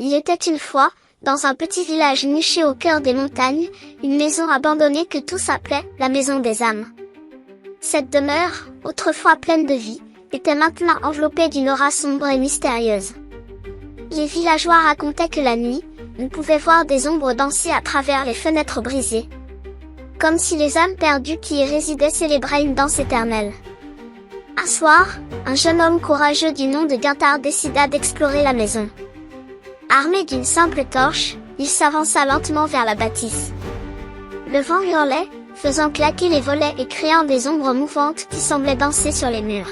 Il était une fois, dans un petit village niché au cœur des montagnes, une maison abandonnée que tous appelaient la maison des âmes. Cette demeure, autrefois pleine de vie, était maintenant enveloppée d'une aura sombre et mystérieuse. Les villageois racontaient que la nuit, on pouvait voir des ombres danser à travers les fenêtres brisées. Comme si les âmes perdues qui y résidaient célébraient une danse éternelle. Un soir, un jeune homme courageux du nom de Guintard décida d'explorer la maison. Armé d'une simple torche, il s'avança lentement vers la bâtisse. Le vent hurlait, faisant claquer les volets et créant des ombres mouvantes qui semblaient danser sur les murs.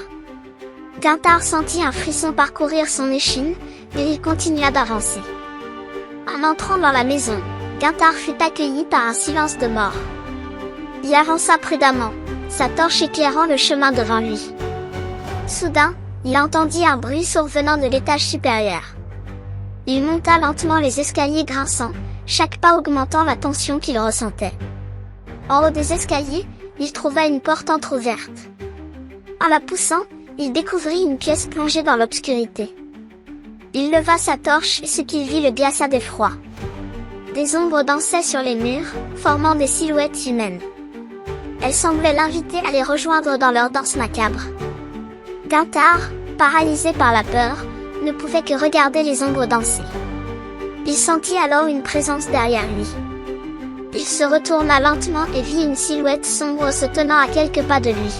Guintard sentit un frisson parcourir son échine, mais il continua d'avancer. En entrant dans la maison, Guintard fut accueilli par un silence de mort. Il avança prudemment, sa torche éclairant le chemin devant lui. Soudain, il entendit un bruit survenant de l'étage supérieur. Il monta lentement les escaliers grinçants, chaque pas augmentant la tension qu'il ressentait. En haut des escaliers, il trouva une porte entr'ouverte. En la poussant, il découvrit une pièce plongée dans l'obscurité. Il leva sa torche et ce qu'il vit le glaça d'effroi. Des ombres dansaient sur les murs, formant des silhouettes humaines. Elles semblaient l'inviter à les rejoindre dans leur danse macabre. Guintard, paralysé par la peur, ne pouvait que regarder les ombres danser. Il sentit alors une présence derrière lui. Il se retourna lentement et vit une silhouette sombre se tenant à quelques pas de lui.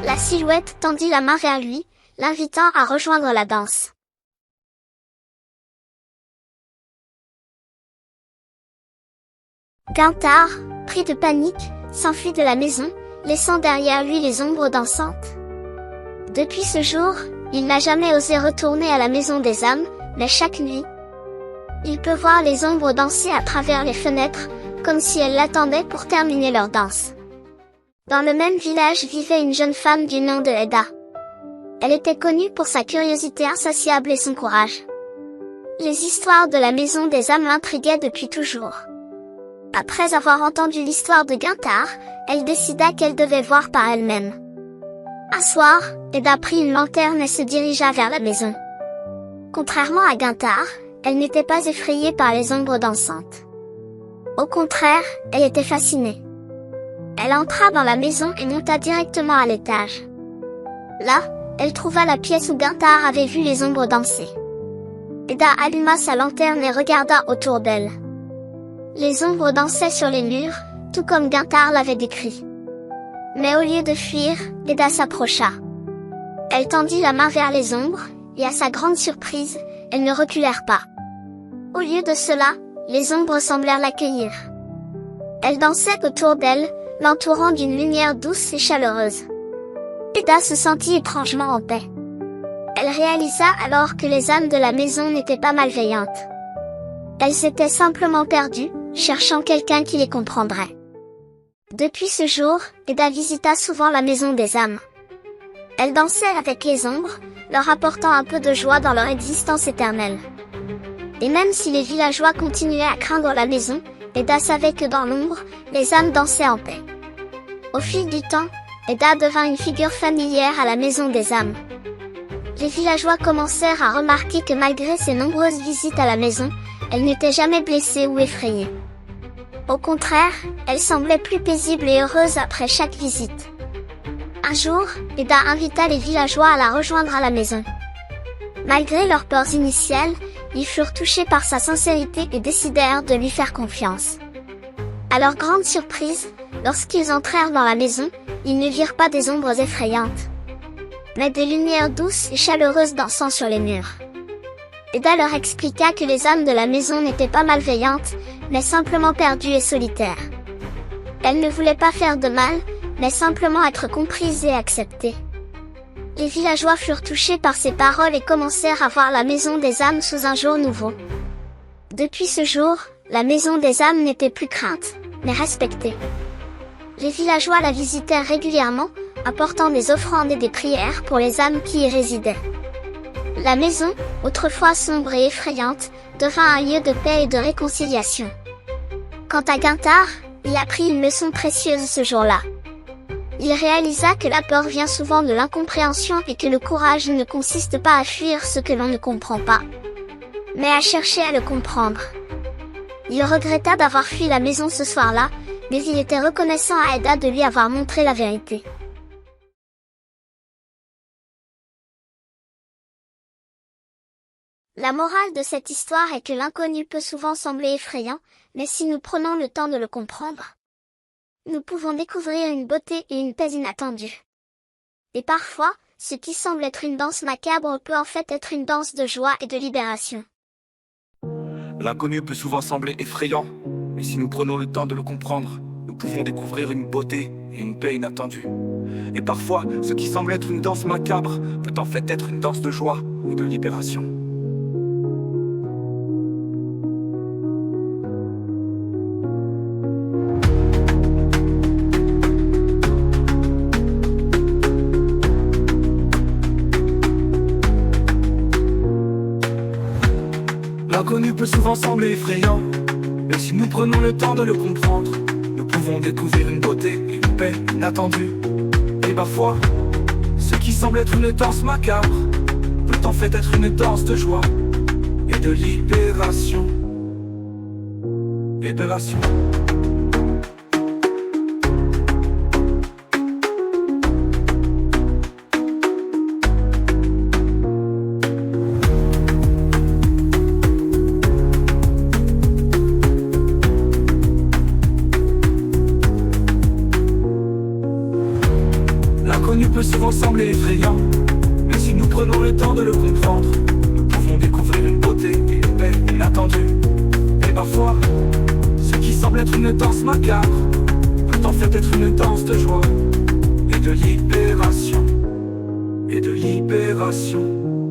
La silhouette tendit la main vers lui, l'invitant à rejoindre la danse. Guintard, pris de panique, s'enfuit de la maison, laissant derrière lui les ombres dansantes. Depuis ce jour, il n'a jamais osé retourner à la maison des âmes, mais chaque nuit, il peut voir les ombres danser à travers les fenêtres, comme si elles l'attendaient pour terminer leur danse. Dans le même village vivait une jeune femme du nom de Eda. Elle était connue pour sa curiosité insatiable et son courage. Les histoires de la maison des âmes l'intriguaient depuis toujours. Après avoir entendu l'histoire de Guintard, elle décida qu'elle devait voir par elle-même. Un soir, Eda prit une lanterne et se dirigea vers la maison. Contrairement à Guintard, elle n'était pas effrayée par les ombres dansantes. Au contraire, elle était fascinée. Elle entra dans la maison et monta directement à l'étage. Là, elle trouva la pièce où Guintard avait vu les ombres danser. Eda alluma sa lanterne et regarda autour d'elle. Les ombres dansaient sur les murs, tout comme Guintard l'avait décrit. Mais au lieu de fuir, Eda s'approcha. Elle tendit la main vers les ombres, et à sa grande surprise, elles ne reculèrent pas. Au lieu de cela, les ombres semblèrent l'accueillir. Elles dansaient autour d'elle, l'entourant d'une lumière douce et chaleureuse. Eda se sentit étrangement en paix. Elle réalisa alors que les âmes de la maison n'étaient pas malveillantes. Elles étaient simplement perdues, cherchant quelqu'un qui les comprendrait. Depuis ce jour, Eda visita souvent la maison des âmes. Elle dansait avec les ombres, leur apportant un peu de joie dans leur existence éternelle. Et même si les villageois continuaient à craindre la maison, Eda savait que dans l'ombre, les âmes dansaient en paix. Au fil du temps, Eda devint une figure familière à la maison des âmes. Les villageois commencèrent à remarquer que malgré ses nombreuses visites à la maison, elle n'était jamais blessée ou effrayée. Au contraire, elle semblait plus paisible et heureuse après chaque visite. Un jour, Eda invita les villageois à la rejoindre à la maison. Malgré leurs peurs initiales, ils furent touchés par sa sincérité et décidèrent de lui faire confiance. À leur grande surprise, lorsqu'ils entrèrent dans la maison, ils ne virent pas des ombres effrayantes, mais des lumières douces et chaleureuses dansant sur les murs. Eda leur expliqua que les âmes de la maison n'étaient pas malveillantes, mais simplement perdues et solitaires. Elles ne voulaient pas faire de mal, mais simplement être comprises et acceptées. Les villageois furent touchés par ces paroles et commencèrent à voir la maison des âmes sous un jour nouveau. Depuis ce jour, la maison des âmes n'était plus crainte, mais respectée. Les villageois la visitèrent régulièrement, apportant des offrandes et des prières pour les âmes qui y résidaient. La maison, autrefois sombre et effrayante, devint un lieu de paix et de réconciliation. Quant à Guintard, il apprit une leçon précieuse ce jour-là. Il réalisa que la peur vient souvent de l'incompréhension et que le courage ne consiste pas à fuir ce que l'on ne comprend pas, mais a cherché à le comprendre. Il regretta d'avoir fui la maison ce soir-là, mais il était reconnaissant à Edda de lui avoir montré la vérité. La morale de cette histoire est que l'inconnu peut souvent sembler effrayant, mais si nous prenons le temps de le comprendre, nous pouvons découvrir une beauté et une paix inattendues. Et parfois, ce qui semble être une danse macabre peut en fait être une danse de joie et de libération. L'inconnu peut souvent sembler effrayant, mais si nous prenons le temps de le comprendre, nous pouvons découvrir une beauté et une paix inattendue. Et parfois, ce qui semble être une danse macabre peut en fait être une danse de joie et de libération. L'inconnu peut souvent sembler effrayant, mais si nous prenons le temps de le comprendre, nous pouvons découvrir une beauté et une paix inattendue. Et parfois, ce qui semble être une danse macabre peut en fait être une danse de joie et de libération. Libération. L'inconnu peut souvent sembler effrayant, mais si nous prenons le temps de le comprendre, nous pouvons découvrir une beauté et une paix inattendue. Et parfois, ce qui semble être une danse macabre peut en fait être une danse de joie et de libération. Et de libération.